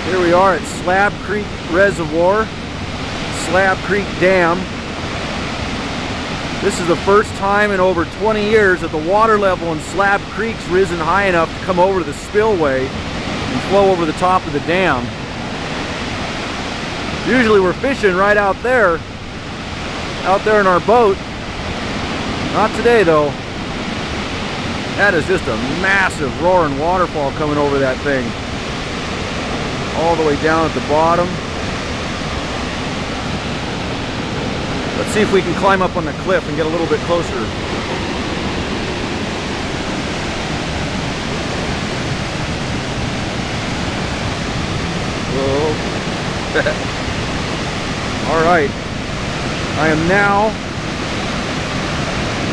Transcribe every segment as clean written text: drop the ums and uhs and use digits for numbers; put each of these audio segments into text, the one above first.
Here we are at Slab Creek Reservoir, Slab Creek Dam. This is the first time in over 20 years that the water level in Slab Creek's risen high enough to come over to the spillway and flow over the top of the dam. Usually we're fishing right out there in our boat. Not today though. That is just a massive roaring waterfall coming over that thing. All the way down at the bottom. Let's see if we can climb up on the cliff and get a little bit closer. Whoa. All right. I am now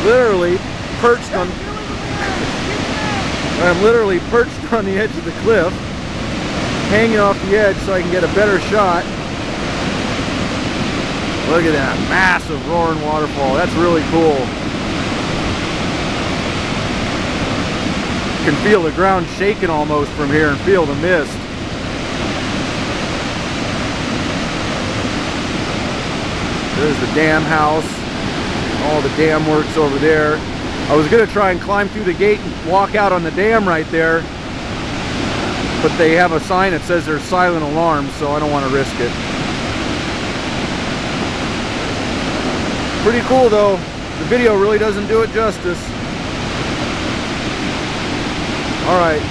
literally perched on the edge of the cliff, hanging off the edge so I can get a better shot. Look at that massive roaring waterfall. That's really cool. You can feel the ground shaking almost from here and feel the mist. There's the dam house. All the dam works over there. I was going to try and climb through the gate and walk out on the dam right there, but they have a sign that says there's silent alarms, so I don't want to risk it. Pretty cool though. The video really doesn't do it justice. All right.